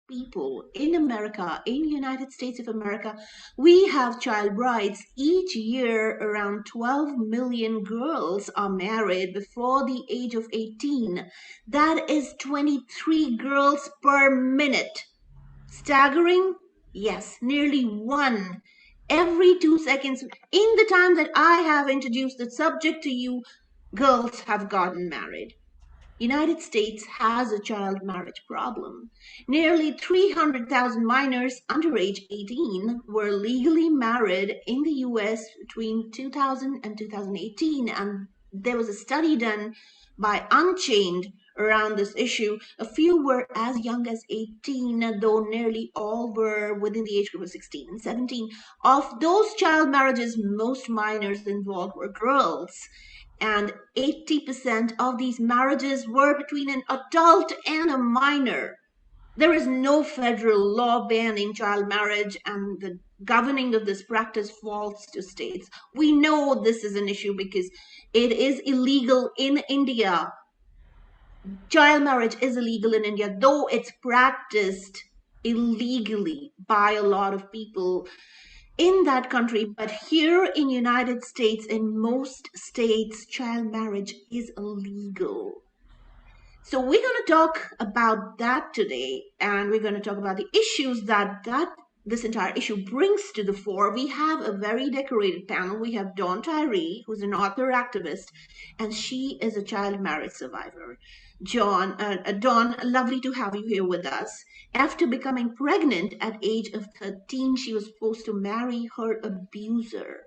people in America, in the United States of America, we have child brides. Each year, around 12 million girls are married before the age of 18. That is 23 girls per minute. Staggering? Yes, nearly one every 2 seconds. In the time that I have introduced the subject to you, girls have gotten married. United States has a child marriage problem. Nearly 300,000 minors under age 18 were legally married in the US between 2000 and 2018, and there was a study done by Unchained around this issue. A few were as young as 18, though nearly all were within the age group of 16 and 17. Of those child marriages, most minors involved were girls, and 80% of these marriages were between an adult and a minor. There is no federal law banning child marriage, and the governing of this practice falls to states. We know this is an issue because it is illegal in India. Child marriage is illegal in India, though it's practiced illegally by a lot of people in that country. But here in United States, in most states, child marriage is illegal. So we're going to talk about that today, and we're going to talk about the issues that this entire issue brings to the fore. We have a very decorated panel. We have Dawn Tyree, who's an author activist, and she is a child marriage survivor. Dawn, lovely to have you here with us. After becoming pregnant at age of 13, she was forced to marry her abuser.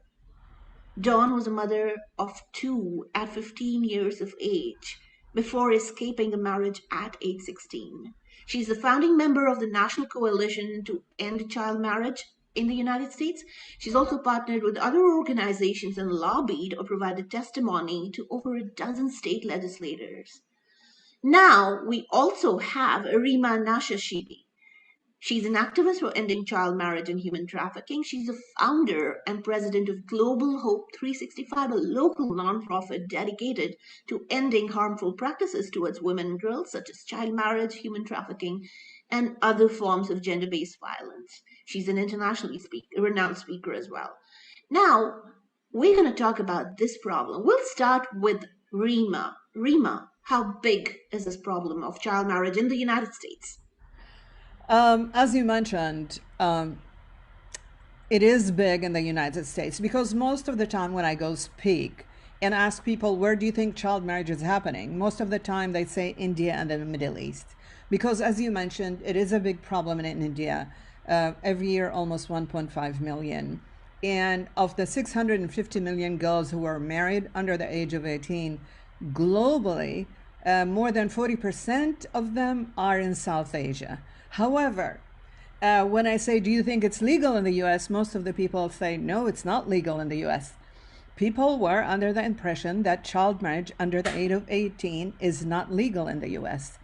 Dawn was a mother of two at 15 years of age before escaping the marriage at age 16. She's the founding member of the National Coalition to End Child Marriage in the United States. She's also partnered with other organizations and lobbied or provided testimony to over a dozen state legislators. Now, we also have Rima Nashashibi. She's an activist for ending child marriage and human trafficking. She's the founder and president of Global Hope 365, a local nonprofit dedicated to ending harmful practices towards women and girls, such as child marriage, human trafficking, and other forms of gender-based violence. She's an internationally renowned speaker as well. Now, we're going to talk about this problem. We'll start with Rima. Rima, how big is this problem of child marriage in the United States? As you mentioned, it is big in the United States because most of the time when I go speak and ask people, where do you think child marriage is happening? Most of the time they say India and the Middle East. Because as you mentioned, it is a big problem in India. Every year, almost 1.5 million. And of the 650 million girls who are married under the age of 18, globally, more than 40% of them are in South Asia. However, when I say, do you think it's legal in the US? Most of the people say, no, it's not legal in the US. People were under the impression that child marriage under the age of 18 is not legal in the US.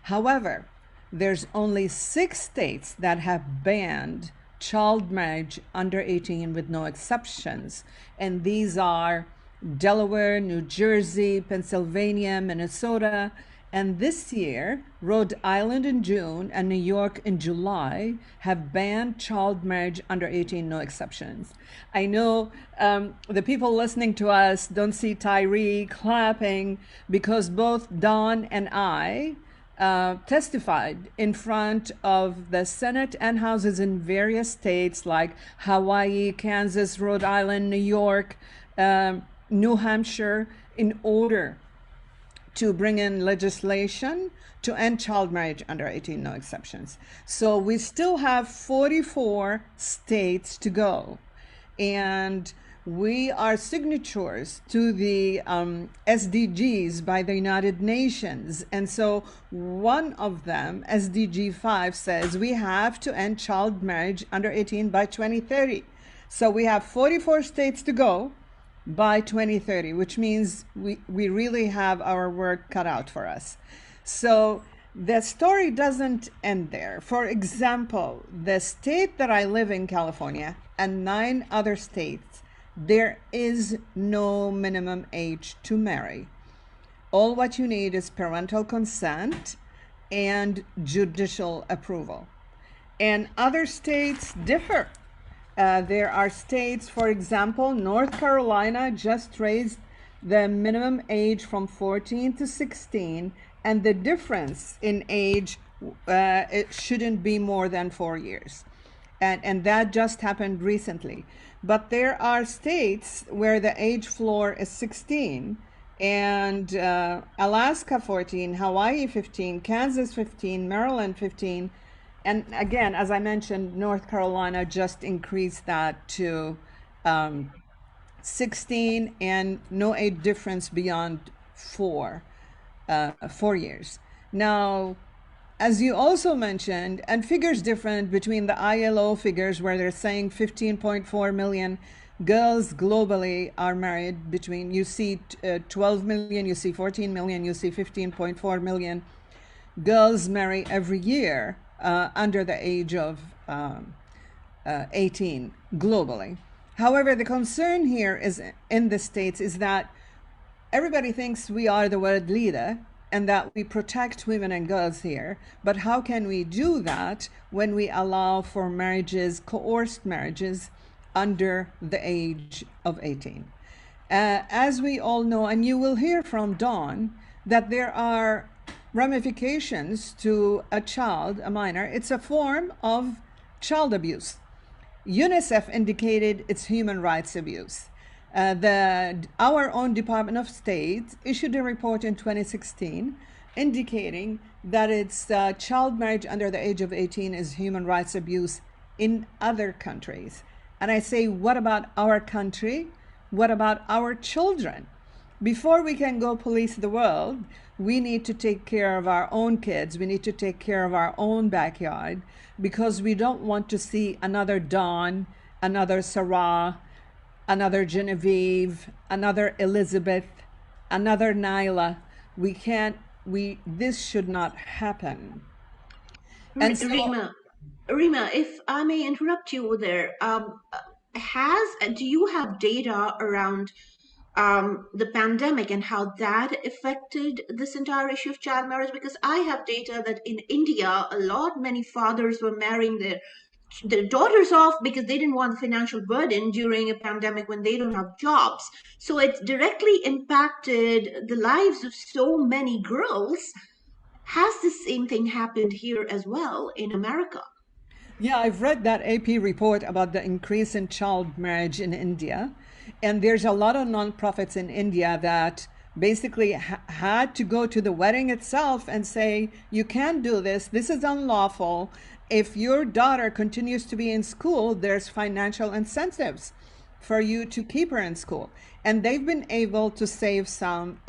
However, there's only 6 states that have banned child marriage under 18 with no exceptions. And these are Delaware, New Jersey, Pennsylvania, Minnesota, and this year, Rhode Island in June and New York in July have banned child marriage under 18, no exceptions. I know the people listening to us don't see Tyree clapping because both Dawn and I testified in front of the Senate and houses in various states like Hawaii, Kansas, Rhode Island, New York, New Hampshire, in order to bring in legislation to end child marriage under 18, no exceptions. So we still have 44 states to go. And we are signatories to the SDGs by the United Nations. And so one of them, SDG 5, says we have to end child marriage under 18 by 2030. So we have 44 states to go by 2030, which means we really have our work cut out for us. So the story doesn't end there. For example, the state that I live in, California, and 9 other states, there is no minimum age to marry. All what you need is parental consent and judicial approval. And other states differ. There are states, for example, North Carolina just raised the minimum age from 14 to 16, and the difference in age, it shouldn't be more than 4 years. And that just happened recently. But there are states where the age floor is 16, and Alaska 14, Hawaii 15, Kansas 15, Maryland 15, and again, as I mentioned, North Carolina just increased that to 16, and no age difference beyond 4 years. Now, as you also mentioned, and figures different between the ILO figures where they're saying 15.4 million girls globally are married, between, you see 12 million, you see 14 million, you see 15.4 million girls marry every year under the age of 18 globally. However, the concern here is in the States is that everybody thinks we are the world leader and that we protect women and girls here. But how can we do that when we allow for marriages, coerced marriages, under the age of 18? As we all know, and you will hear from Dawn, that there are ramifications to a child, a minor. It's a form of child abuse. UNICEF indicated it's human rights abuse. Our own Department of State issued a report in 2016 indicating that it's child marriage under the age of 18 is human rights abuse in other countries. And I say, what about our country? What about our children? Before we can go police the world, we need to take care of our own kids. We need to take care of our own backyard, because we don't want to see another Dawn, another Sarah, another Genevieve, another Elizabeth, another Nyla. This should not happen. And so, Rima, if I may interrupt you there, do you have data around the pandemic and how that affected this entire issue of child marriage? Because I have data that in India, many fathers were marrying their daughters off because they didn't want the financial burden during a pandemic when they don't have jobs. So it directly impacted the lives of so many girls. Has the same thing happened here as well in America? yeah, I've read that AP report about the increase in child marriage in India. And there's a lot of nonprofits in India that basically had to go to the wedding itself and say, you can't do this. This is unlawful. If your daughter continues to be in school, there's financial incentives for you to keep her in school. And they've been able to save some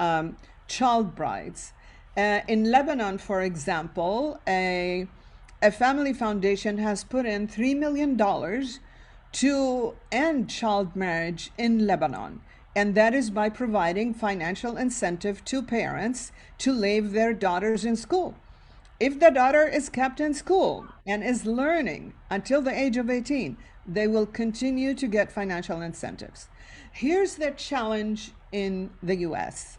child brides. In Lebanon, for example, a family foundation has put in $3 million to end child marriage in Lebanon. And that is by providing financial incentive to parents to leave their daughters in school. If the daughter is kept in school and is learning until the age of 18, they will continue to get financial incentives. Here's the challenge in the US.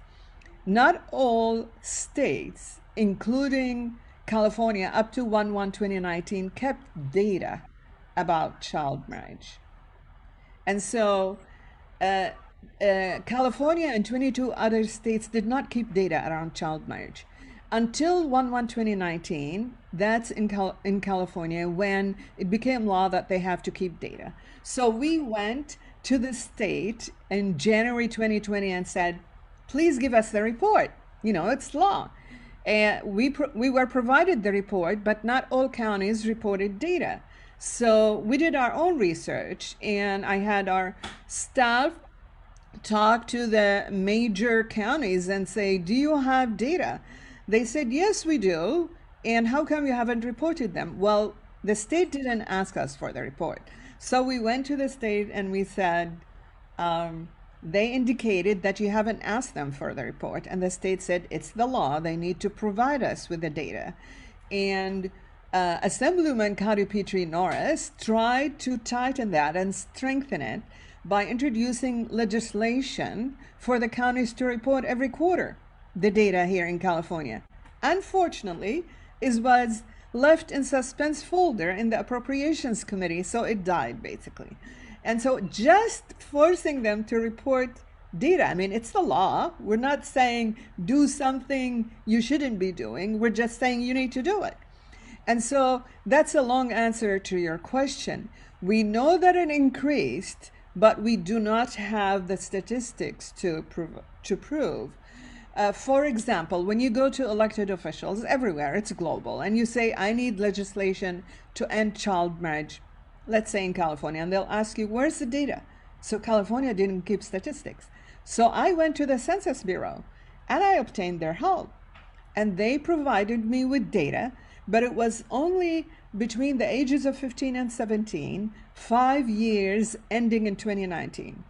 Not all states, including California, up to 1/1/2019, kept data about child marriage. And so California and 22 other states did not keep data around child marriage until 1/1/2019. That's in California, when it became law that they have to keep data. So we went to the state in January 2020 and said, please give us the report. It's law. And we were provided the report, but not all counties reported data. So we did our own research, and I had our staff talk to the major counties and say, do you have data? They said, yes, we do. And how come you haven't reported them? Well, the state didn't ask us for the report. So we went to the state and we said, they indicated that you haven't asked them for the report. And the state said, it's the law. They need to provide us with the data. And Assemblyman Carrie Petrie Norris tried to tighten that and strengthen it by introducing legislation for the counties to report every quarter the data here in California. Unfortunately, it was left in suspense folder in the appropriations committee, so it died basically. And so just forcing them to report data, I mean, it's the law. We're not saying do something you shouldn't be doing. We're just saying you need to do it. And so that's a long answer to your question. We know that it increased, but we do not have the statistics to prove. For example, when you go to elected officials everywhere, it's global, and you say, I need legislation to end child marriage, let's say in California, and they'll ask you, where's the data? So California didn't keep statistics. So I went to the Census Bureau and I obtained their help. And they provided me with data, but it was only between the ages of 15 and 17, 5 years ending in 2019.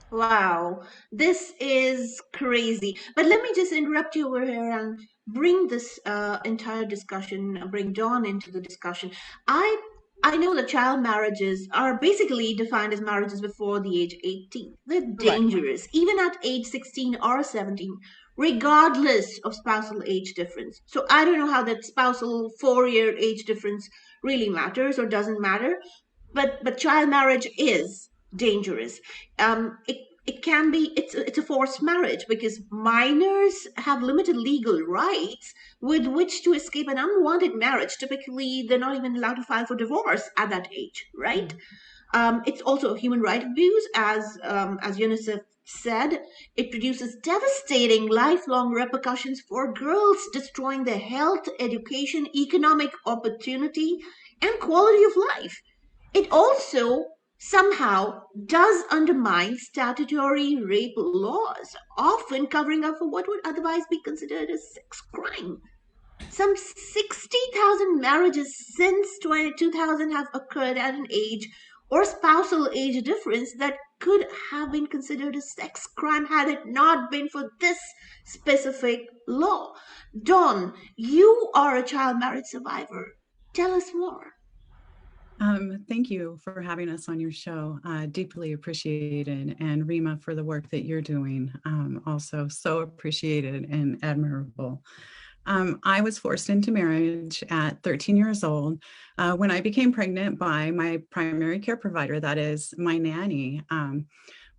Wow, this is crazy. But let me just interrupt you over here and bring this entire discussion, bring Dawn into the discussion. I I know that child marriages are basically defined as marriages before the age 18. They're Correct. dangerous, even at age 16 or 17, regardless of spousal age difference. So I don't know how that spousal 4-year age difference really matters or doesn't matter, but child marriage is dangerous. It can be it's a forced marriage because minors have limited legal rights with which to escape an unwanted marriage. Typically, they're not even allowed to file for divorce at that age, right? It's also a human right abuse, as UNICEF said. It produces devastating lifelong repercussions for girls, destroying their health, education, economic opportunity, and quality of life. It also somehow does undermine statutory rape laws, often covering up for what would otherwise be considered a sex crime. Some 60,000 marriages since 2000 have occurred at an age or spousal age difference that could have been considered a sex crime had it not been for this specific law. Dawn, you are a child marriage survivor. Tell us more. Thank you for having us on your show. Deeply appreciated. And Rima, for the work that you're doing. Also so appreciated and admirable. I was forced into marriage at 13 years old when I became pregnant by my primary care provider, that is my nanny.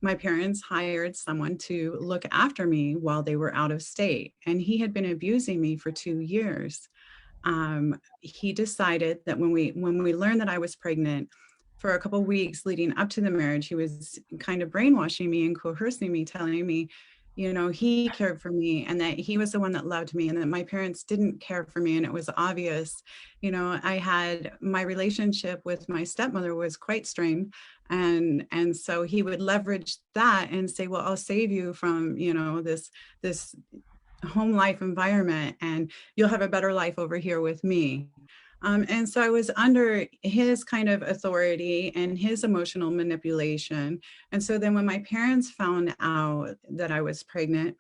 My parents hired someone to look after me while they were out of state, and he had been abusing me for 2 years. He decided that when we learned that I was pregnant, for a couple of weeks leading up to the marriage, he was kind of brainwashing me and coercing me, telling me, he cared for me and that he was the one that loved me and that my parents didn't care for me. And it was obvious, I had my relationship with my stepmother was quite strained. And so he would leverage that and say, well, I'll save you from, this home life environment and you'll have a better life over here with me. And so I was under his kind of authority and his emotional manipulation. And so then when my parents found out that I was pregnant,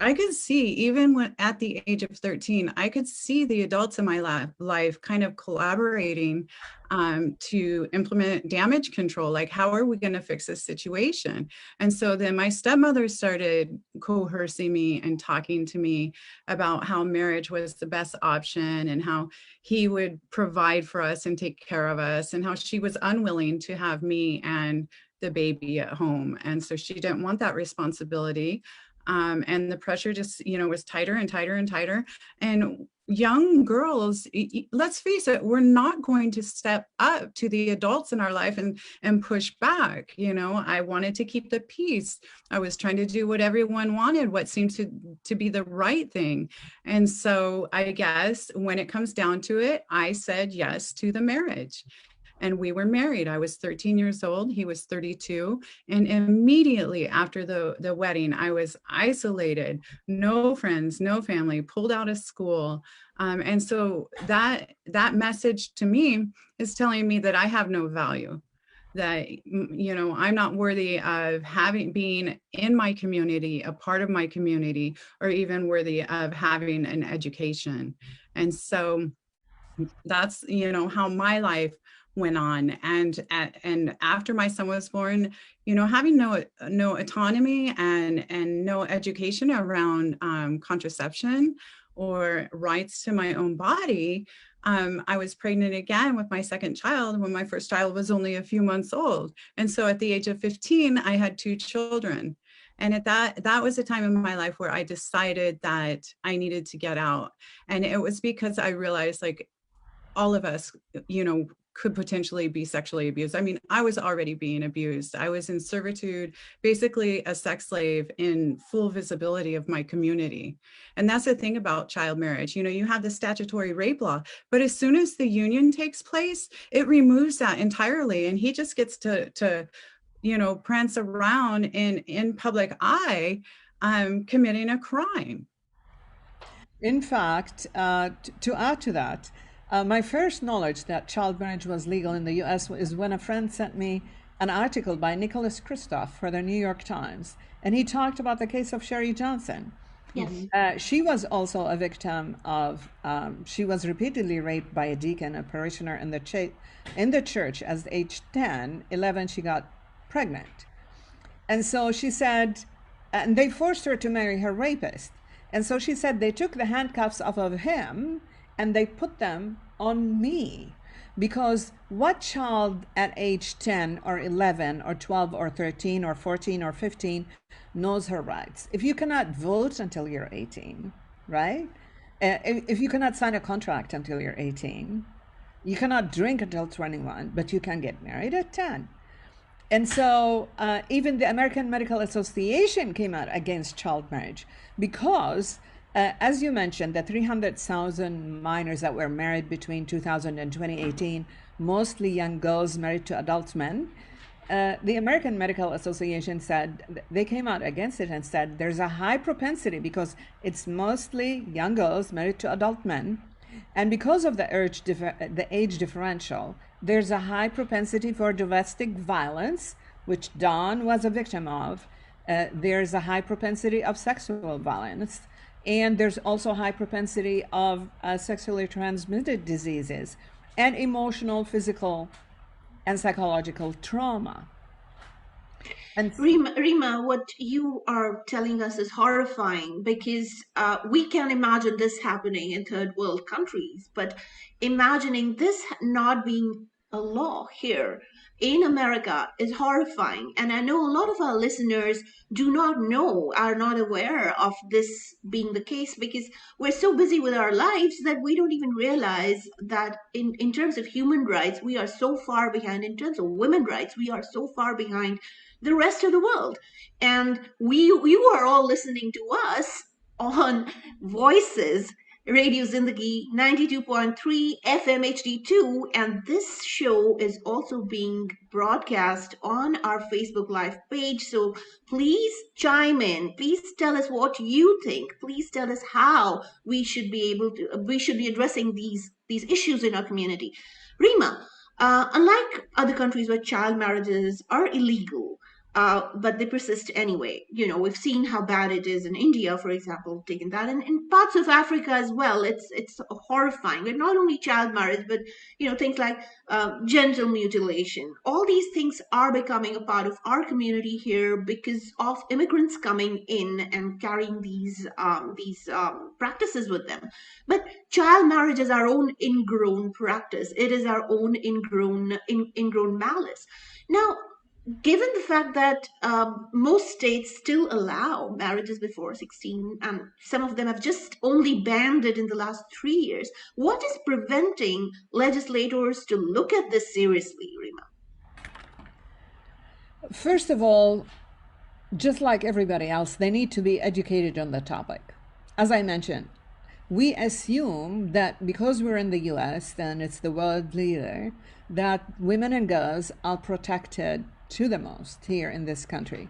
I could see, even when at the age of 13, I could see the adults in my life kind of collaborating to implement damage control. Like, how are we going to fix this situation? And so then my stepmother started coercing me and talking to me about how marriage was the best option and how he would provide for us and take care of us, and how she was unwilling to have me and the baby at home. And so she didn't want that responsibility. And the pressure just, was tighter and tighter and tighter. And young girls, let's face it, we're not going to step up to the adults in our life and push back. I wanted to keep the peace. I was trying to do what everyone wanted, what seemed to be the right thing. And so I guess when it comes down to it, I said yes to the marriage. And we were married. I was 13 years old. He was 32. And immediately after the wedding, I was isolated, no friends, no family, pulled out of school. And so that message to me is telling me that I have no value, that, I'm not worthy of being in my community, a part of my community, or even worthy of having an education. And so that's, how my life went on. And after my son was born, having no autonomy and no education around contraception or rights to my own body. I was pregnant again with my second child when my first child was only a few months old. And so at the age of 15, I had 2 children. And at that was a time in my life where I decided that I needed to get out. And it was because I realized, like, all of us, could potentially be sexually abused. I mean, I was already being abused. I was in servitude, basically a sex slave in full visibility of my community. And that's the thing about child marriage. You have the statutory rape law, but as soon as the union takes place, it removes that entirely. And he just gets to prance around in public eye, committing a crime. In fact, to add to that, my first knowledge that child marriage was legal in the US is when a friend sent me an article by Nicholas Kristof for the New York Times, and he talked about the case of Sherry Johnson. Yes. She was also a victim of, she was repeatedly raped by a deacon, a parishioner in the church. As age 10, 11, she got pregnant. And so she said, and they forced her to marry her rapist. And so she said they took the handcuffs off of him and they put them on me. Because what child at age 10 or 11 or 12 or 13 or 14 or 15 knows her rights? If you cannot vote until you're 18, right? If you cannot sign a contract until you're 18, you cannot drink until 21, but you can get married at 10. And so even the American Medical Association came out against child marriage because, as you mentioned, the 300,000 minors that were married between 2000 and 2018, mostly young girls married to adult men. The American Medical Association said, they came out against it and said there's a high propensity because it's mostly young girls married to adult men. And because of the age differential, there's a high propensity for domestic violence, which Dawn was a victim of. There's a high propensity of sexual violence. And there's also a high propensity of sexually transmitted diseases and emotional, physical, and psychological trauma. And Rima, what you are telling us is horrifying because we can imagine this happening in third world countries, but imagining this not being a law here in America is horrifying. And I know a lot of our listeners do not know, are not aware of this being the case because we're so busy with our lives that we don't even realize that in terms of human rights, we are so far behind. In terms of women's rights, we are so far behind the rest of the world. And you are all listening to us on Voices, Radio Zindagi 92.3 FM HD2, and this show is also being broadcast on our Facebook Live page. So please chime in. Please tell us what you think. Please tell us how we should be addressing these issues in our community. Rima, unlike other countries where child marriages are illegal, but they persist anyway. We've seen how bad it is in India, for example, taking that, and in parts of Africa as well. It's horrifying. And not only child marriage, but things like genital mutilation. All these things are becoming a part of our community here because of immigrants coming in and carrying these practices with them. But child marriage is our own ingrown practice. It is our own ingrown malice. Now, given the fact that most states still allow marriages before 16, and some of them have just only banned it in the last 3 years, what is preventing legislators to look at this seriously, Rima? first of all, just like everybody else, they need to be educated on the topic. As I mentioned, we assume that because we're in the US and it's the world leader, that women and girls are protected to the most here in this country.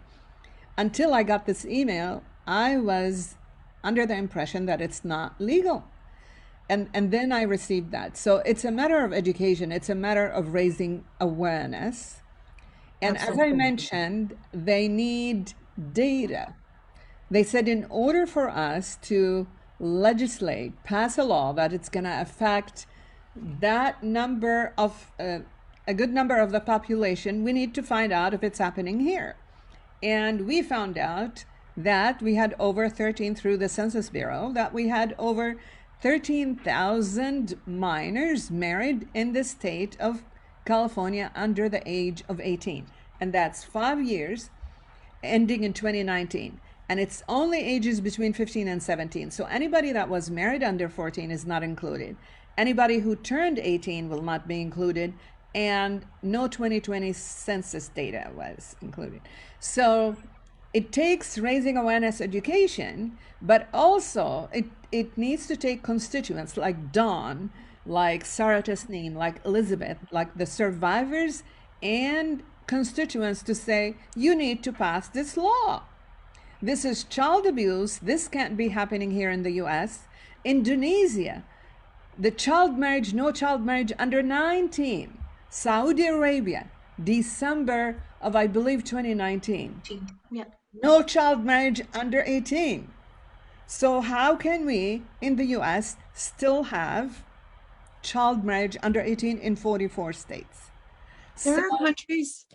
Until I got this email, I was under the impression that it's not legal. And then I received that. So it's a matter of education. It's a matter of raising awareness. And as I mentioned, they need data. They said in order for us to legislate, pass a law that it's going to affect that number of, a good number of the population, we need to find out if it's happening here. And we found out that we had over 13 through the Census Bureau, that we had over 13,000 minors married in the state of California under the age of 18. And that's 5 years ending in 2019. And it's only ages between 15 and 17. So anybody that was married under 14 is not included. Anybody who turned 18 will not be included. And no 2020 census data was included. So it takes raising awareness education, but also it needs to take constituents like Dawn, like Sarah Tasneem, like Elizabeth, like the survivors and constituents to say, you need to pass this law. This is child abuse. This can't be happening here in the US. Indonesia, the child marriage, no child marriage under 19. Saudi Arabia, December of, I believe, 2019. Yeah. No child marriage under 18. So how can we in the US still have child marriage under 18 in 44 states? There are countries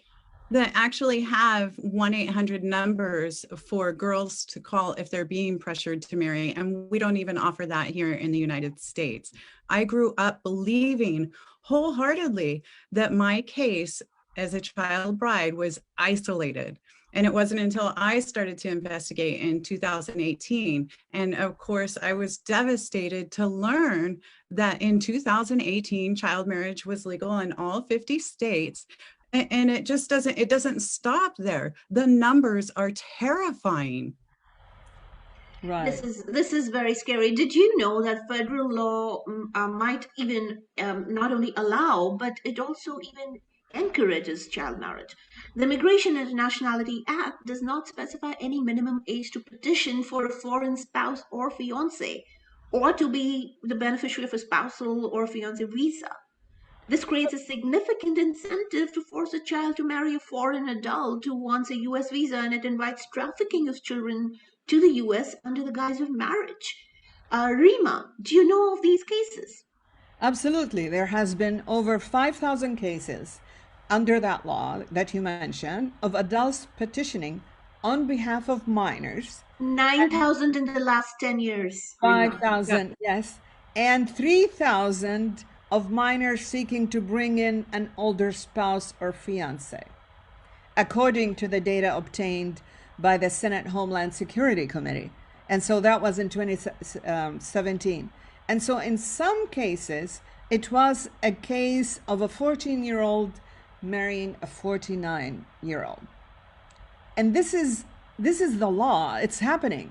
that actually have 1-800 numbers for girls to call if they're being pressured to marry. And we don't even offer that here in the United States. I grew up believing wholeheartedly that my case as a child bride was isolated. And it wasn't until I started to investigate in 2018. And of course, I was devastated to learn that in 2018, child marriage was legal in all 50 states. And it just doesn't stop there. The numbers are terrifying. Right. This is very scary. Did you know that federal law might even not only allow, but it also even encourages child marriage? The Immigration and Nationality Act does not specify any minimum age to petition for a foreign spouse or fiance, or to be the beneficiary of a spousal or fiance visa. This creates a significant incentive to force a child to marry a foreign adult who wants a US visa, and it invites trafficking of children to the US under the guise of marriage. Rima, do you know of these cases? Absolutely. There has been over 5,000 cases under that law that you mentioned of adults petitioning on behalf of minors. 9,000 in the last 10 years. 5,000, yes. And 3,000 of minors seeking to bring in an older spouse or fiance, according to the data obtained by the Senate Homeland Security Committee. And so that was in 2017. And so in some cases, it was a case of a 14-year-old marrying a 49-year-old. And this is the law. It's happening.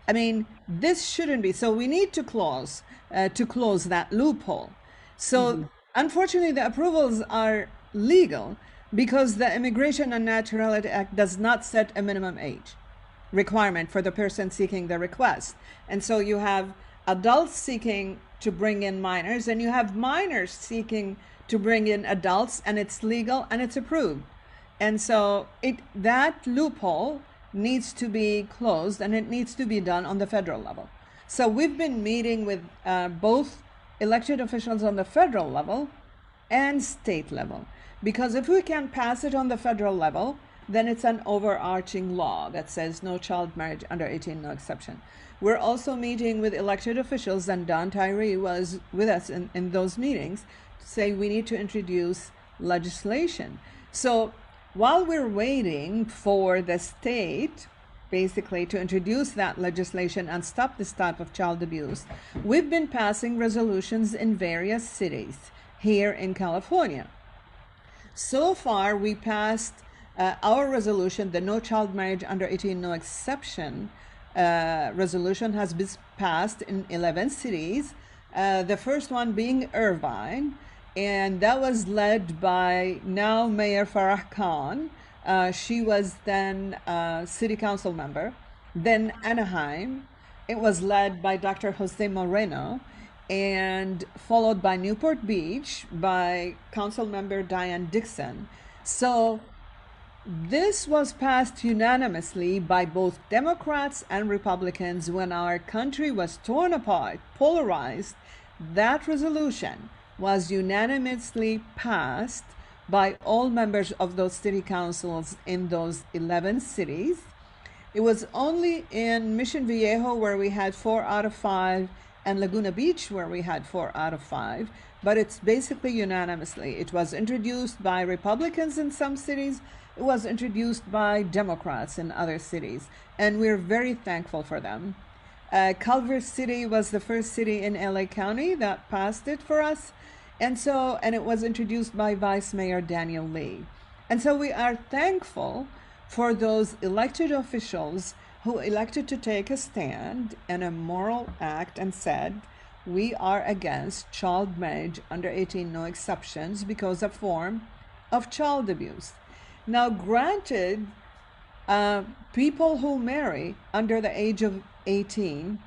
I mean, this shouldn't be. So we need to close that loophole. So unfortunately, the approvals are legal because the Immigration and Naturality Act does not set a minimum age requirement for the person seeking the request. And so you have adults seeking to bring in minors, and you have minors seeking to bring in adults, and it's legal and it's approved. And so that loophole needs to be closed, and it needs to be done on the federal level. So we've been meeting with both elected officials on the federal level and state level, because if we can pass it on the federal level, then it's an overarching law that says no child marriage under 18, no exception. We're also meeting with elected officials, and Don Tyree was with us in those meetings, to say we need to introduce legislation. So while we're waiting for the state basically to introduce that legislation and stop this type of child abuse, we've been passing resolutions in various cities here in California. So far, we passed our resolution, the No Child Marriage Under 18, No Exception resolution has been passed in 11 cities. The first one being Irvine, and that was led by now Mayor Farah Khan. She was then city council member. Then Anaheim, it was led by Dr. Jose Moreno, and followed by Newport Beach by council member Diane Dixon. So this was passed unanimously by both Democrats and Republicans when our country was torn apart, polarized. That resolution was unanimously passed by all members of those city councils in those 11 cities. It was only in Mission Viejo where we had 4 out of 5, and Laguna Beach where we had 4 out of 5. But it's basically unanimously. It was introduced by Republicans in some cities. It was introduced by Democrats in other cities. And we're very thankful for them. Culver City was the first city in LA County that passed it for us. And it was introduced by Vice Mayor Daniel Lee. And so we are thankful for those elected officials who elected to take a stand and a moral act and said, we are against child marriage under 18, no exceptions, because a form of child abuse. Now, granted, people who marry under the age of 18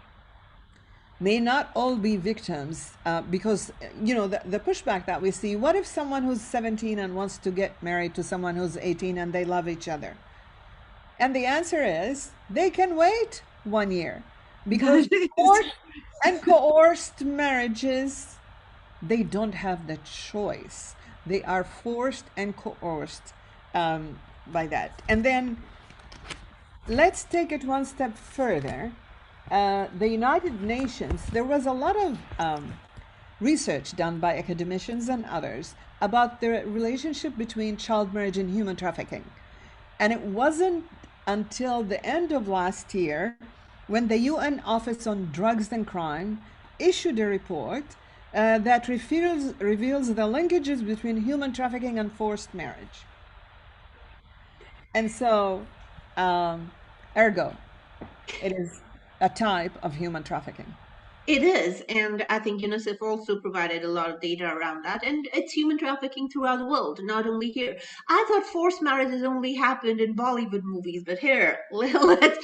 may not all be victims, because, the pushback that we see, what if someone who's 17 and wants to get married to someone who's 18 and they love each other? And the answer is they can wait 1 year, because forced and coerced marriages, they don't have the choice. They are forced and coerced by that. And then let's take it one step further. The United Nations, there was a lot of research done by academicians and others about the relationship between child marriage and human trafficking. And it wasn't until the end of last year when the UN Office on Drugs and Crime issued a report that reveals the linkages between human trafficking and forced marriage. And so, ergo, it is a type of human trafficking. It is, and I think UNICEF also provided a lot of data around that, and it's human trafficking throughout the world, not only here. I thought forced marriages only happened in Bollywood movies, but here, let's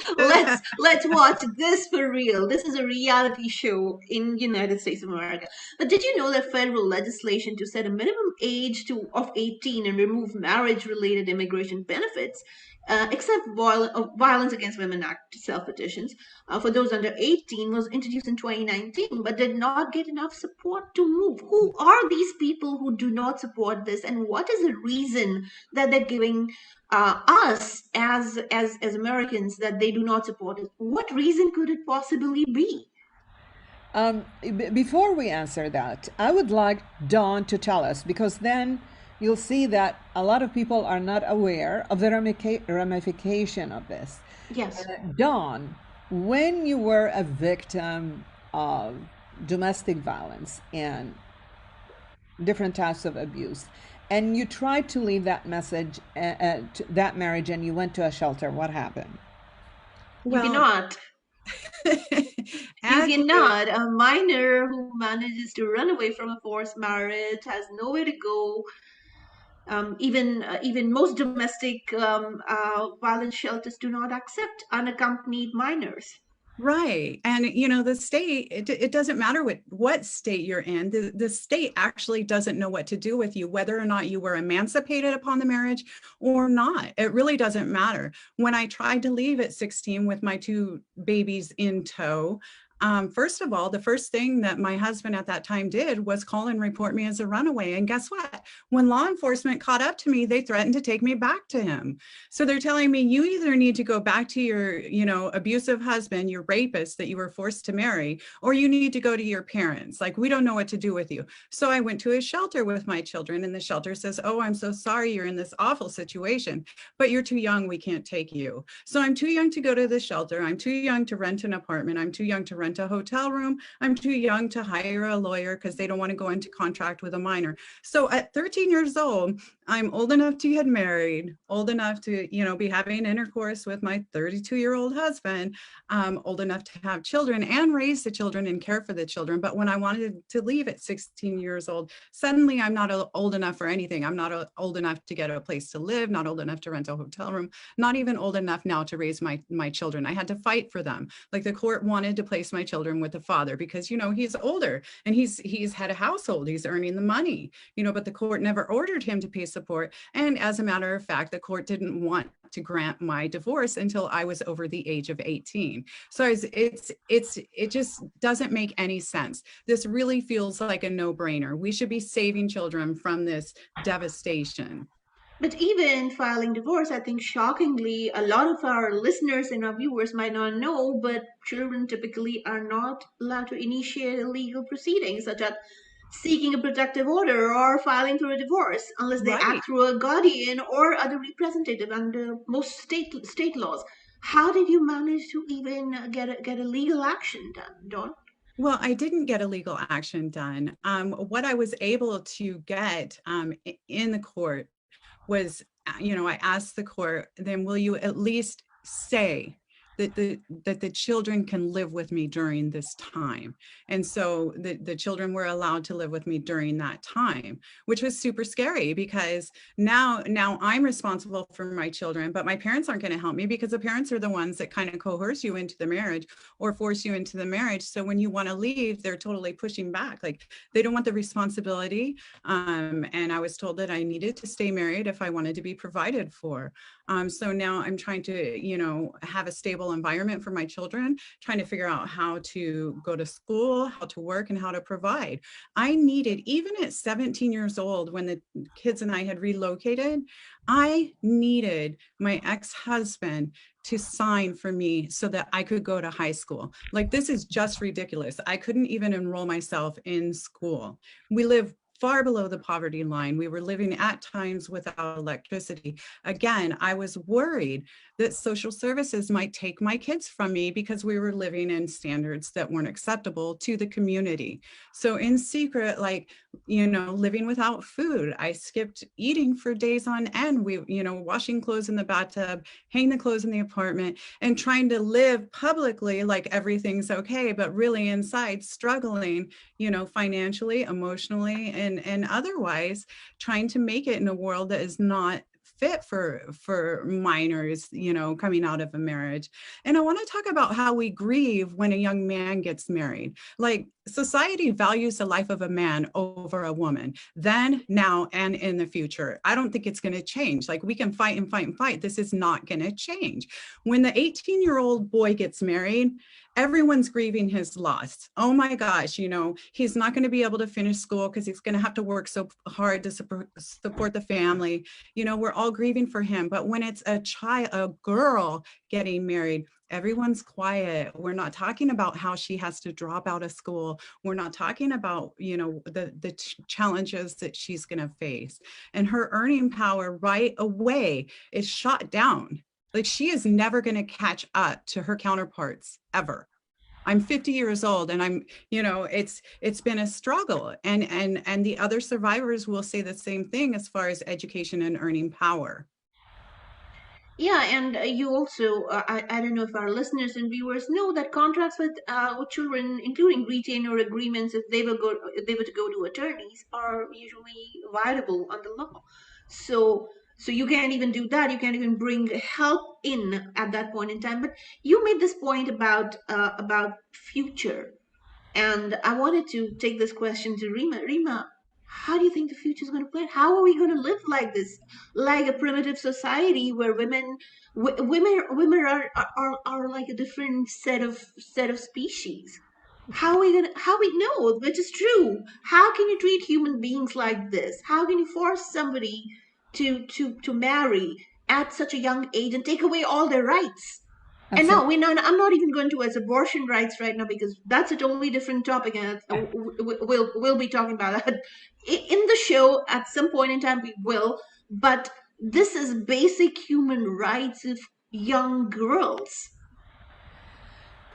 watch this for real. This is a reality show in United States of America. But did you know that federal legislation to set a minimum age of 18 and remove marriage-related immigration benefits, except Violence Against Women Act self-petitions, for those under 18 was introduced in 2019, but did not get enough support to move. Who are these people who do not support this, and what is the reason that they're giving us as Americans that they do not support it? What reason could it possibly be? Before we answer that, I would like Dawn to tell us, because then you'll see that a lot of people are not aware of the ramification of this. Yes. Dawn, when you were a victim of domestic violence and different types of abuse, and you tried to leave that that marriage, and you went to a shelter, what happened? Well, you cannot. You cannot. A minor who manages to run away from a forced marriage has nowhere to go. Even most domestic violence shelters do not accept unaccompanied minors. Right. And, the state, it doesn't matter what state you're in, the state actually doesn't know what to do with you, whether or not you were emancipated upon the marriage or not. It really doesn't matter. When I tried to leave at 16 with my 2 babies in tow, first of all, the first thing that my husband at that time did was call and report me as a runaway. And guess what? When law enforcement caught up to me, they threatened to take me back to him. So they're telling me, you either need to go back to your, abusive husband, your rapist that you were forced to marry, or you need to go to your parents. Like, we don't know what to do with you. So I went to a shelter with my children, and the shelter says, oh, I'm so sorry you're in this awful situation, but you're too young. We can't take you. So I'm too young to go to the shelter. I'm too young to rent an apartment. I'm too young to rent a hotel room. I'm too young to hire a lawyer because they don't want to go into contract with a minor. So at 13 years old, I'm old enough to get married, old enough to, be having intercourse with my 32-year-old husband, old enough to have children and raise the children and care for the children. But when I wanted to leave at 16 years old, suddenly I'm not old enough for anything. I'm not old enough to get a place to live, not old enough to rent a hotel room, not even old enough now to raise my children. I had to fight for them. Like, the court wanted to place my children with the father because, he's older and he's had a household, he's earning the money, but the court never ordered him to pay support. And as a matter of fact, the court didn't want to grant my divorce until I was over the age of 18. So it just doesn't make any sense. This really feels like a no-brainer. We should be saving children from this devastation. But even filing divorce, I think shockingly, a lot of our listeners and our viewers might not know, but children typically are not allowed to initiate a legal proceeding, such as seeking a protective order or filing for a divorce, unless they Right. act through a guardian or other representative under most state laws. How did you manage to even get a legal action done, Dawn? Well, I didn't get a legal action done. What I was able to get in the court was, I asked the court, then will you at least say that the children can live with me during this time? And so the children were allowed to live with me during that time, which was super scary because now I'm responsible for my children, but my parents aren't going to help me because the parents are the ones that kind of coerce you into the marriage or force you into the marriage. So when you want to leave, they're totally pushing back. Like they don't want the responsibility. And I was told that I needed to stay married if I wanted to be provided for. So now I'm trying to, have a stable environment for my children, trying to figure out how to go to school, how to work, and how to provide. I needed, even at 17 years old, when the kids and I had relocated, I needed my ex-husband to sign for me so that I could go to high school. Like, this is just ridiculous. I couldn't even enroll myself in school. We live far below the poverty line. We were living at times without electricity. Again, I was worried that social services might take my kids from me because we were living in standards that weren't acceptable to the community. So in secret, like, living without food, I skipped eating for days on end. We, washing clothes in the bathtub, hang the clothes in the apartment, and trying to live publicly like everything's okay, but really inside struggling, financially, emotionally, and otherwise, trying to make it in a world that is not fit for minors, coming out of a marriage. And I want to talk about how we grieve when a young man gets married. Like, society values the life of a man over a woman, then, now, and in the future. I don't think it's going to change. Like, we can fight and fight and fight. This is not going to change. When the 18-year-old boy gets married, everyone's grieving his loss. Oh my gosh, he's not going to be able to finish school because he's going to have to work so hard to support the family. We're all grieving for him. But when it's a girl getting married, everyone's quiet. We're not talking about how she has to drop out of school. We're not talking about, the challenges that she's going to face. And her earning power right away is shot down. Like, she is never going to catch up to her counterparts ever. I'm 50 years old, and it's been a struggle. And the other survivors will say the same thing as far as education and earning power. Yeah, and you also, I don't know if our listeners and viewers know that contracts with children, including retainer agreements, if they were to go to attorneys, are usually violable under law. So so you can't even do that. You can't even bring help in at that point in time. But you made this point about future, and I wanted to take this question to Rima. Rima, how do you think the future is going to play? How are we going to live like this, like a primitive society where women are like a different set of species? How we know, which is true? How can you treat human beings like this? How can you force somebody to marry at such a young age and take away all their rights? And no, Absolutely. I'm not even going towards abortion rights right now because that's a totally different topic, and we'll be talking about that in the show at some point in time. We will, but this is basic human rights of young girls.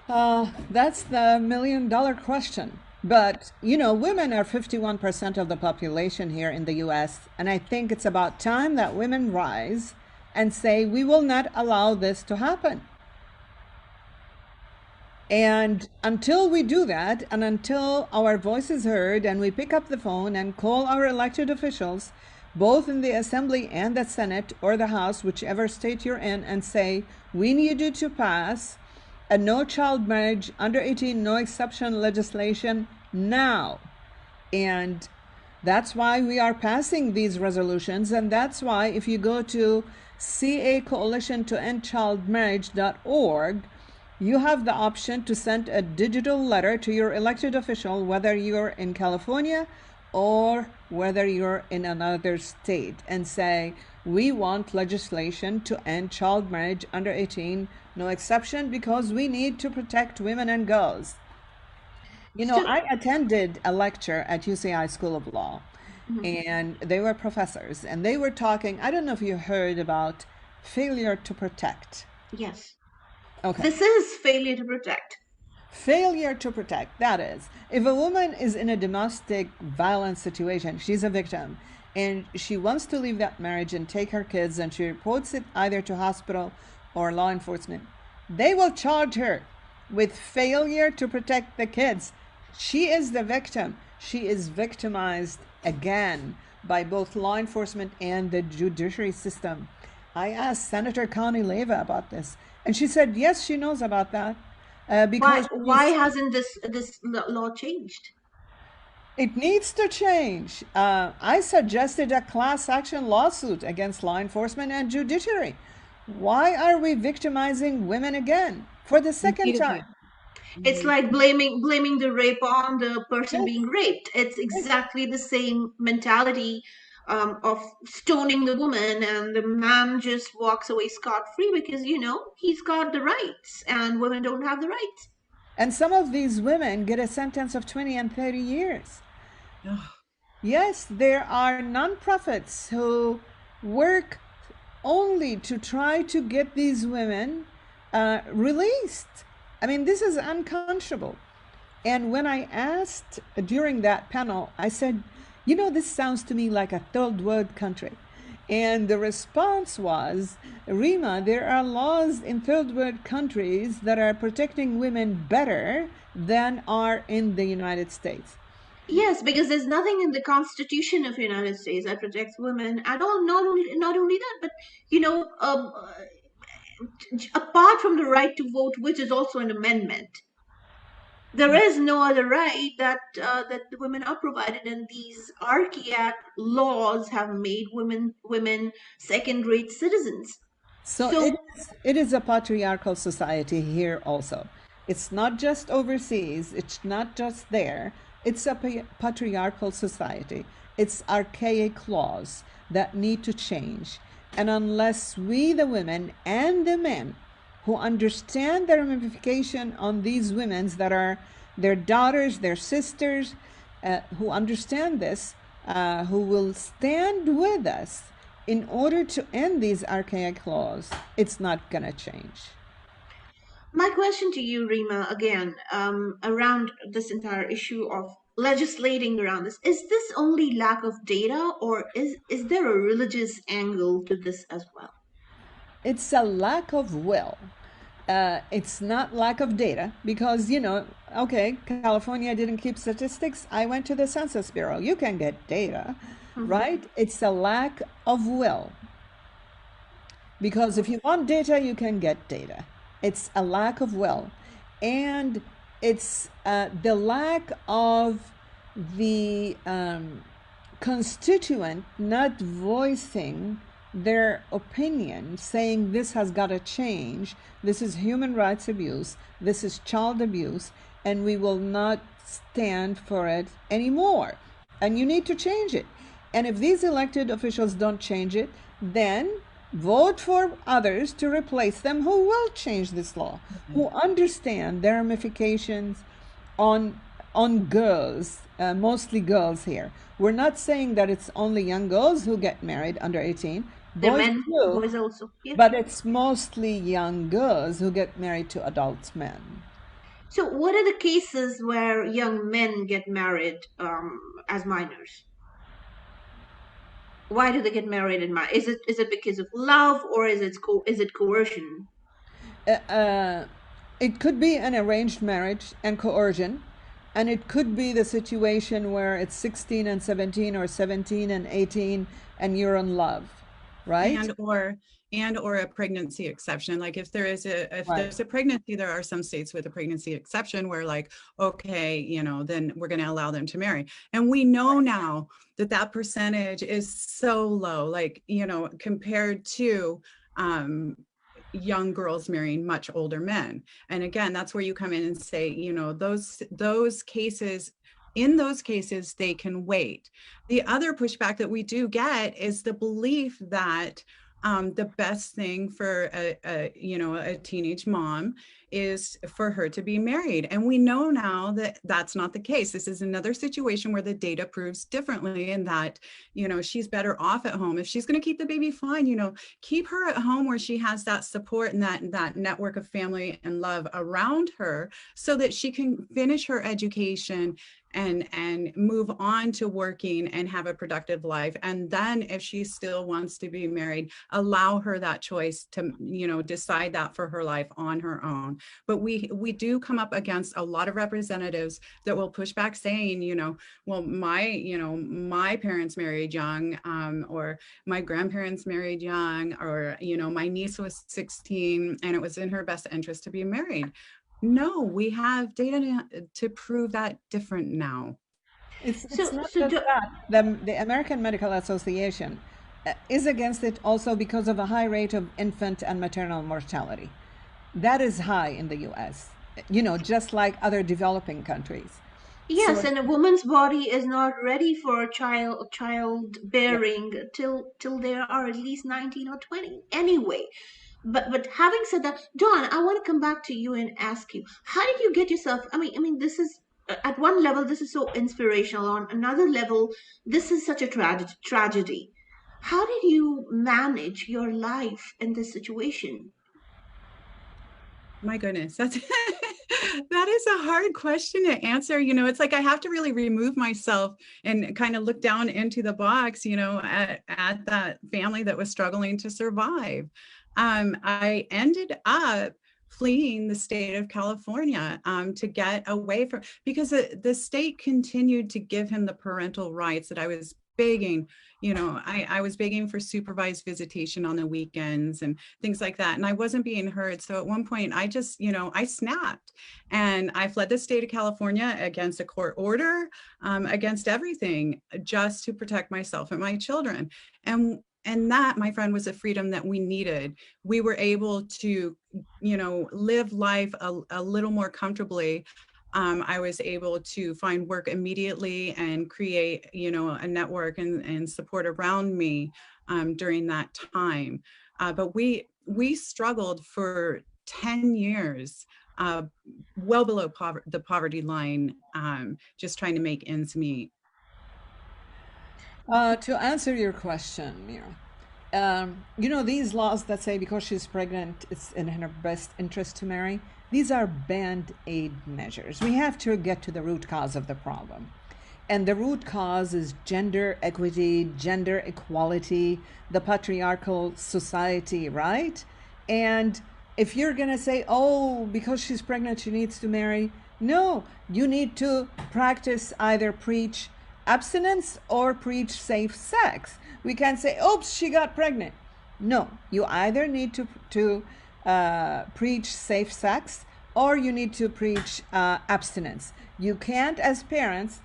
That's the $1 million question. But, women are 51% of the population here in the US, and I think it's about time that women rise and say, we will not allow this to happen. And until we do that, and until our voice is heard and we pick up the phone and call our elected officials, both in the Assembly and the Senate or the House, whichever state you're in, and say, we need you to pass a no child marriage under 18, no exception legislation now. And that's why we are passing these resolutions. And that's why if you go to cacoalitiontoendchildmarriage.org, you have the option to send a digital letter to your elected official, whether you're in California or whether you're in another state and say, we want legislation to end child marriage under 18, no exception, because we need to protect women and girls. You know, So, I attended a lecture at UCI School of Law, mhm, and they were professors, and they were talking. I don't know if you heard about failure to protect. yes, Okay. this is failure to protect. Failure to protect, that is, if a woman is in a domestic violence situation, she's a victim, and she wants to leave that marriage and take her kids, and she reports it either to hospital or law enforcement, they will charge her with failure to protect the kids. She is the victim. She is victimized again by both law enforcement and the judiciary system. I asked Senator Connie Leva about this, and she said yes, she knows about that. Why Because why hasn't this law changed? it needs to change. I suggested a class action lawsuit against law enforcement and judiciary. Why are we victimizing women again for the second Repeatedly. time? It's like blaming the rape on the person Yes, being raped. It's yes. exactly the same mentality of stoning the woman, and the man just walks away scot free because he's got the rights, and women don't have the rights. And some of these women get a sentence of 20 and 30 years. Ugh. Yes, there are nonprofits who work only to try to get these women released. I mean, this is unconscionable. And when I asked during that panel, I said, you know, this sounds to me like a third world country. And the response was, Rima, there are laws in third world countries that are protecting women better than are in the United States. Yes, because there's nothing in the Constitution of the United States that protects women at all. Not only that, but apart from the right to vote, which is also an amendment, there is no other right that the women are provided, and these archaic laws have made women second-rate citizens. So So it is a patriarchal society here also. It's not just overseas, it's not just there. It's a patriarchal society. It's archaic laws that need to change. And unless we, the women and the men, who understand the ramification on these women's that are their daughters, their sisters, who understand this, who will stand with us in order to end these archaic laws, it's not going to change. my question to you, Rima, again, around this entire issue of legislating around this, is this only lack of data, or is there a religious angle to this as well? It's a lack of will. It's not lack of data because, you know, okay, California didn't keep statistics. I went to the Census Bureau. You can get data, Mhm. right? It's a lack of will. Because if you want data, you can get data. It's a lack of will. And it's the lack of the constituent not voicing their opinion, saying this has got to change, this is human rights abuse, this is child abuse, and we will not stand for it anymore. And you need to change it. And if these elected officials don't change it, then vote for others to replace them who will change this law, who understand the ramifications on girls, mostly girls here. We're not saying that it's only young girls who get married under 18, The boys men, too, boys also. Yeah. but it's mostly young girls who get married to adult men. So, what are the cases where young men get married as minors? Why do they get married in is it because of love, or is it coercion? Uh, uh, it could be an arranged marriage and coercion, and it could be the situation where it's 16 and 17 or 17 and 18 and you're in love, right? And or a pregnancy exception. Like if Right. there's a pregnancy, there are some states with a pregnancy exception where like, okay, then we're going to allow them to marry. And we know now that percentage is so low, like, compared to young girls marrying much older men. And again, that's where you come in and say, those cases in those cases, they can wait. The other pushback that we do get is the belief that the best thing for a teenage mom is for her to be married. And we know now that that's not the case. This is another situation where the data proves differently, and that, she's better off at home. If she's going to keep the baby, fine, keep her at home where she has that support and that network of family and love around her, so that she can finish her education and move on to working and have a productive life. And then if she still wants to be married, allow her that choice to, decide that for her life on her own. But we do come up against a lot of representatives that will push back saying, well, my parents married young, or my grandparents married young, or, my niece was 16 and it was in her best interest to be married. No, we have data to prove that different now. It's So, not so just do, that. The American Medical Association is against it also because of a high rate of infant and maternal mortality. That is high in the US, just like other developing countries. yes, So, and a woman's body is not ready for yeah. childbearing till they are at least 19 or 20. Anyway, but having said that, Dawn, I want to come back to you and ask you, how did you get yourself? I mean, this is at one level, this is so inspirational. On another level, this is such a tragedy. How did you manage your life in this situation? My goodness, that's that is a hard question to answer. It's like I have to really remove myself and kind of look down into the box, at that family that was struggling to survive. I ended up fleeing the state of California, to get away from, because the state continued to give him the parental rights that I was begging. I was begging for supervised visitation on the weekends and things like that. And I wasn't being heard. So at one point I just, I snapped and I fled the state of California against a court order, against everything, just to protect myself and my children. And that, my friend, was a freedom that we needed. We were able to, live life a little more comfortably. I was able to find work immediately and create, a network and support around me, during that time. But we struggled for 10 years, well below the poverty line, just trying to make ends meet. To answer your question, Mira, these laws that say because she's pregnant, it's in her best interest to marry, these are band aid measures. We have to get to the root cause of the problem. And the root cause is gender equity, gender equality, the patriarchal society, right? And if you're going to say, oh, because she's pregnant, she needs to marry, no, you need to practice, either preach abstinence or preach safe sex. We can't say, oops, she got pregnant. No, you either need to preach safe sex or you need to preach abstinence. You can't, as parents,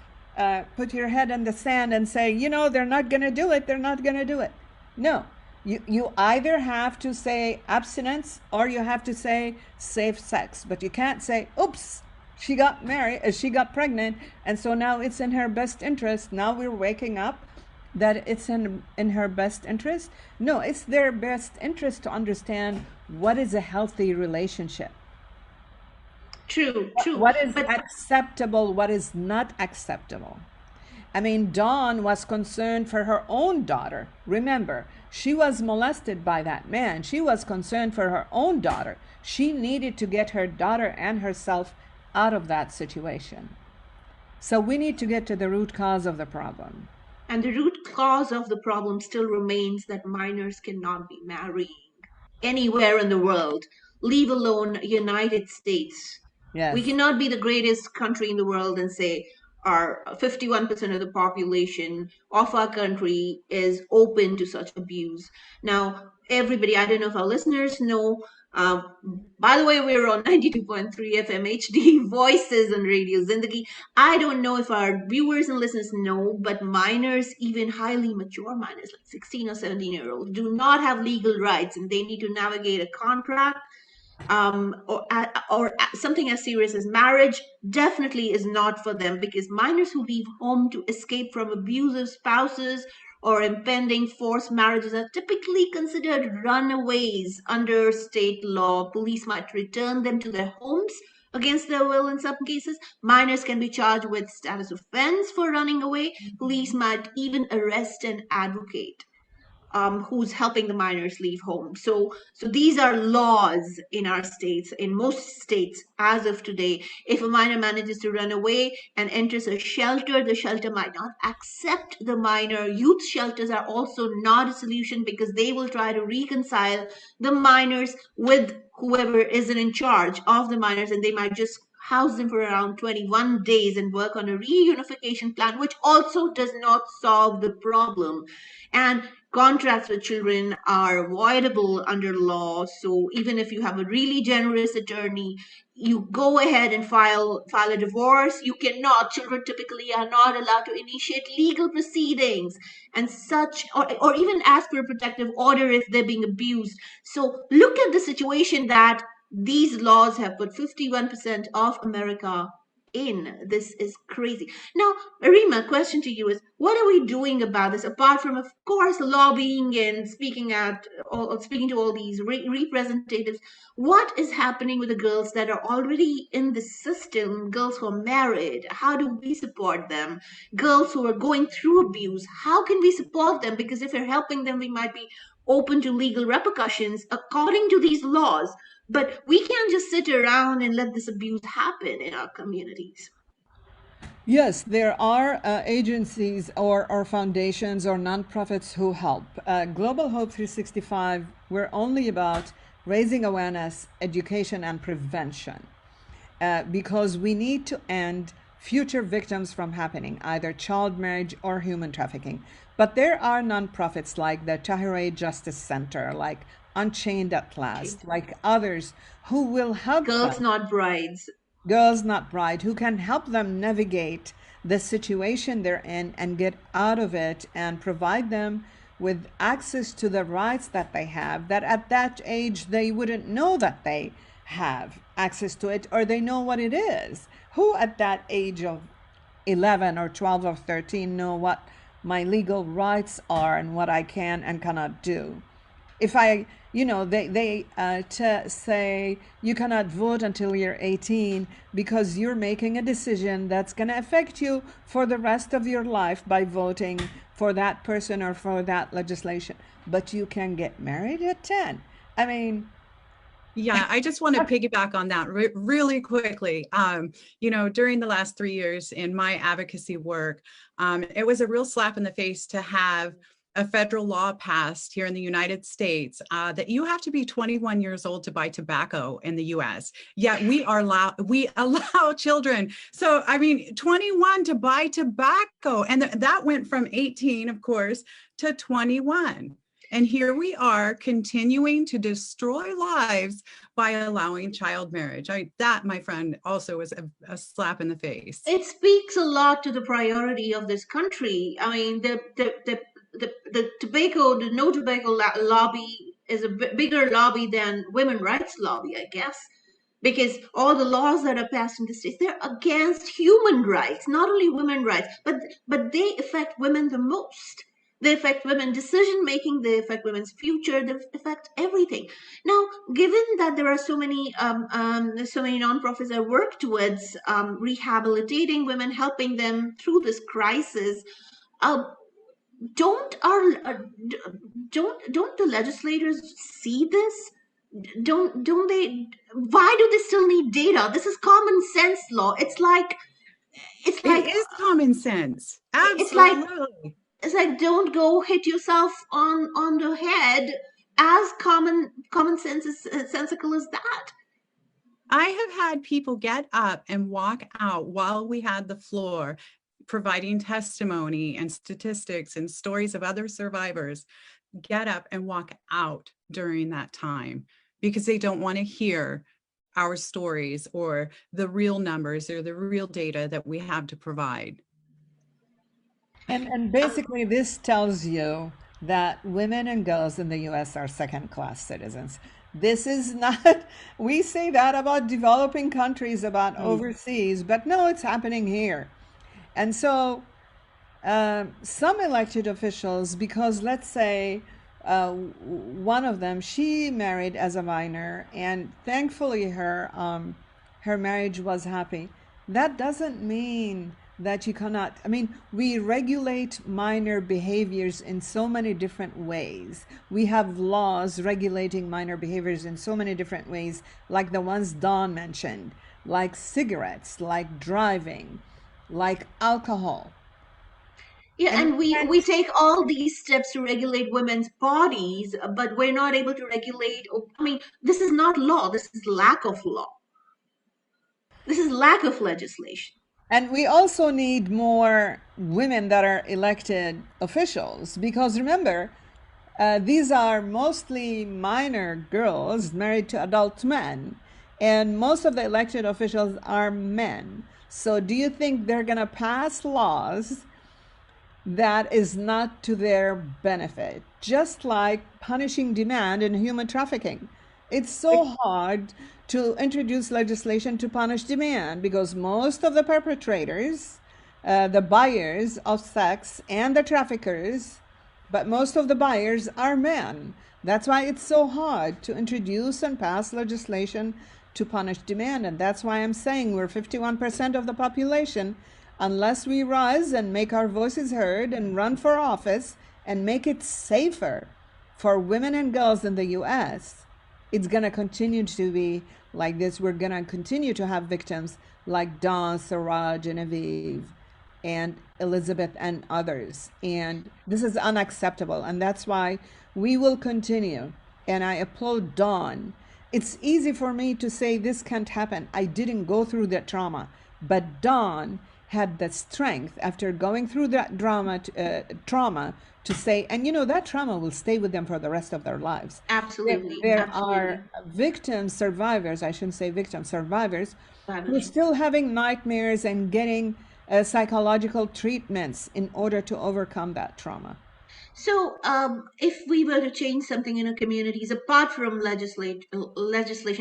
put your head in the sand and say, they're not going to do it, they're not going to do it. No, you either have to say abstinence or you have to say safe sex, but you can't say, oops, she got married, she got pregnant, and so now it's in her best interest. Now we're waking up that it's in her best interest. No, it's their best interest to understand what is a healthy relationship. True, true. What is But acceptable, what is not acceptable. I mean, Dawn was concerned for her own daughter. Remember, she was molested by that man. She was concerned for her own daughter. She needed to get her daughter and herself out of that situation. So we need to get to the root cause of the problem. and the root cause of the problem still remains that minors cannot be marrying anywhere in the world, leave alone United States. We Yes. cannot be the greatest country in the world and say our 51% of the population of our country is open to such abuse. Now, everybody, I don't know if our listeners know, by the way, we're on 92.3 FM HD Voices and Radio Zindagi. I don't know if our viewers and listeners know, but minors, even highly mature minors, like 16 or 17-year-olds, do not have legal rights and they need to navigate a contract. or something as serious as marriage definitely is not for them, because minors who leave home to escape from abusive spouses or impending forced marriages are typically considered runaways under state law. Police might return them to their homes against their will in some cases. Minors can be charged with status offense for running away. Police might even arrest an advocate who's helping the minors leave home. So these are laws in our states, in most states as of today. If a minor manages to run away and enters a shelter, the shelter might not accept the minor. Youth shelters are also not a solution, because they will try to reconcile the minors with whoever is in charge of the minors, and they might just house them for around 21 days and work on a reunification plan, which also does not solve the problem. And contracts with children are avoidable under law. So even if you have a really generous attorney, you go ahead and file a divorce, you cannot. Children typically are not allowed to initiate legal proceedings and such, or even ask for a protective order if they're being abused. So look at the situation that these laws have put 51% of America in. This is crazy. Now, Rima, question to you is, what are we doing about this, apart from, of course, lobbying and speaking to all these representatives? What is happening with the girls that are already in the system, girls who are married? How do we support them? Girls who are going through abuse, how can we support them? Because if we're helping them, we might be open to legal repercussions according to these laws. But we can't just sit around and let this abuse happen in our communities. Yes, there are agencies or foundations or nonprofits who help. Global Hope 365, we're only about raising awareness, education, and prevention, because we need to end future victims from happening, either child marriage or human trafficking. But there are nonprofits like the Tyree Justice Center, like Unchained at Okay. Last, like others who will help Girls, them, not brides. Girls Not Bride, who can help them navigate the situation they're in and get out of it, and provide them with access to the rights that they have, that at that age they wouldn't know that they have access to it, or they know what it is. Who at that age of 11 or 12 or 13 know what my legal rights are and what I can and cannot do? If I, they say you cannot vote until you're 18 because you're making a decision that's going to affect you for the rest of your life by voting for that person or for that legislation. But you can get married at 10. I mean, Yeah, I just want to piggyback on that really quickly. During the last 3 years in my advocacy work, it was a real slap in the face to have a federal law passed here in the United States that you have to be 21 years old to buy tobacco in the US. Yet we allow children. So, I mean, 21 to buy tobacco. And that went from 18, of course, to 21. And here we are continuing to destroy lives by allowing child marriage. That, my friend, also was a slap in the face. It speaks a lot to the priority of this country. I mean, the tobacco, the no tobacco lobby is a bigger lobby than women rights lobby, I guess, because all the laws that are passed in the states, they're against human rights, not only women rights, but they affect women the most. They affect women decision making, they affect women's future, they affect everything. Now, given that there are so many nonprofits that work towards rehabilitating women, helping them through this crisis, uh, don't our don't the legislators see this? Don't they? Why do they still need data? This is common sense law. It's It like is common sense. it's like Absolutely. it's like don't go hit yourself on the head. As common sense is sensical as that. I have had people get up and walk out while we had the floor, providing testimony and statistics and stories of other survivors, get up and walk out during that time because they don't want to hear our stories or the real numbers or the real data that we have to provide. and basically, this tells you that women and girls in the US are second class citizens. This is not, we say that about developing countries, about overseas, but no, it's happening here. And so some elected officials, because let's say one of them, she married as a minor, and thankfully her marriage was happy. That doesn't mean that you cannot. I mean, we regulate minor behaviors in so many different ways. We have laws regulating minor behaviors in so many different ways, like the ones Dawn mentioned, like cigarettes, like driving, like alcohol. Yeah, And and we take all these steps to regulate women's bodies, but we're not able to regulate. I mean, this is not law. This is lack of law. This is lack of legislation. And we also need more women that are elected officials because remember, these are mostly minor girls married to adult men, and most of the elected officials are men. So, do you think they're going to pass laws that is not to their benefit? Just like punishing demand in human trafficking. It's so hard to introduce legislation to punish demand because most of the perpetrators, the buyers of sex, and the traffickers, but most of the buyers are men. That's why it's so hard to introduce and pass legislation to punish demand. And that's why I'm saying we're 51% of the population. Unless we rise and make our voices heard and run for office and make it safer for women and girls in the US, it's going to continue to be like this. We're going to continue to have victims like Dawn, Sarah, Genevieve, and Elizabeth, and others. And this is unacceptable. And that's why we will continue. And I applaud Dawn. It's easy for me to say this can't happen. I didn't go through that trauma. But Dawn had the strength after going through that trauma to say, and you know, that trauma will stay with them for the rest of their lives. Absolutely, There absolutely. are victims, survivors, I shouldn't say victims, survivors, who are Fabulous. still having nightmares and getting psychological treatments in order to overcome that trauma. So, if we were to change something in our communities, apart from legislation,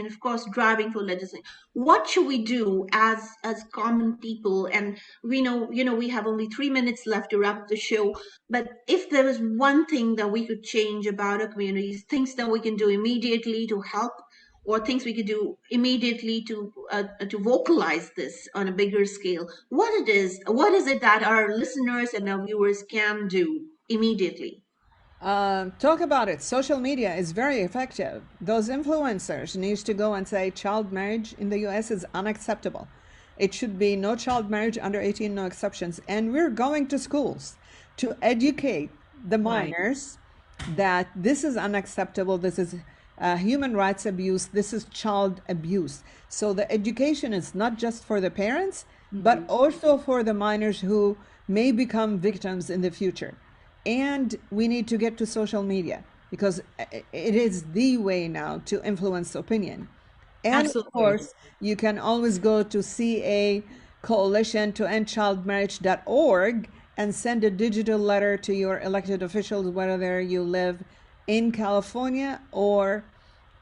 of course, driving for legislation, what should we do as common people? And we know, we have only 3 minutes left to wrap up the show. But if there was one thing that we could change about our communities, things that we can do immediately to help, or things we could do immediately to vocalize this on a bigger scale, what is it that our listeners and our viewers can do immediately? Talk about it. Social media is very effective. Those influencers need to go and say child marriage in the US is unacceptable. It should be no child marriage under 18, no exceptions. And we're going to schools to educate the Right. minors that this is unacceptable. This is human rights abuse. This is child abuse. So the education is not just for the parents, but also for the minors who may become victims in the future. And we need to get to social media because it is the way now to influence opinion. And of Absolutely. course, you can always go to CA Coalition to End Child Marriage.org and send a digital letter to your elected officials, whether you live in California or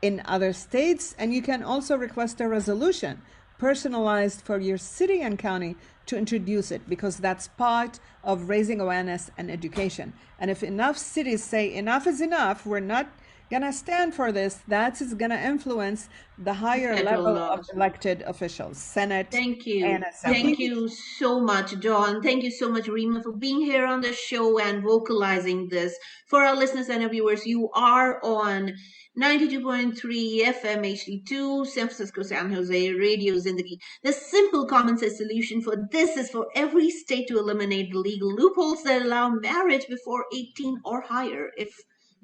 in other states. And you can also request a resolution personalized for your city and county to introduce it because that's part of raising awareness and education. And if enough cities say enough is enough, we're not going to stand for this, that is going to influence the higher Federal level of laws. elected officials, Senate Thank and you. I Assembly. think Thank it's you so much, Dawn. Thank you so much, Rima, for being here on the show and vocalizing this. For our listeners and our viewers, you are on 92.3 FM HD2, San Francisco, San Jose, Radio Zindagi. The simple common sense solution for this is for every state to eliminate the legal loopholes that allow marriage before 18 or higher, if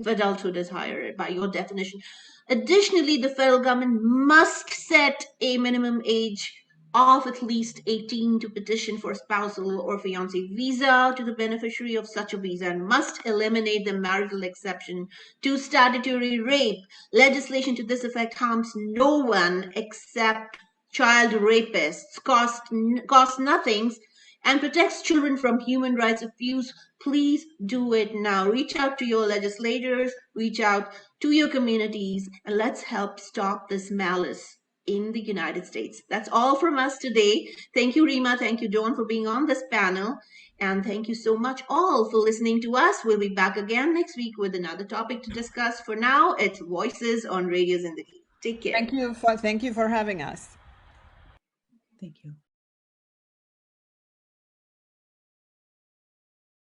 adulthood is higher by your definition. Additionally, the federal government must set a minimum age of at least 18 to petition for spousal or fiancé visa to the beneficiary of such a visa and must eliminate the marital exception to statutory rape. Legislation to this effect harms no one except child rapists, cost nothings, and protects children from human rights abuse, please do it now. Reach out to your legislators, reach out to your communities, and let's help stop this malice in the United States. That's all from us today. Thank you, Rima. Thank you, Dawn, for being on this panel. And thank you so much all for listening to us. We'll be back again next week with another topic to discuss. For now, it's Voices on Radio Zindagi. Take care. Thank you for having us. Thank you.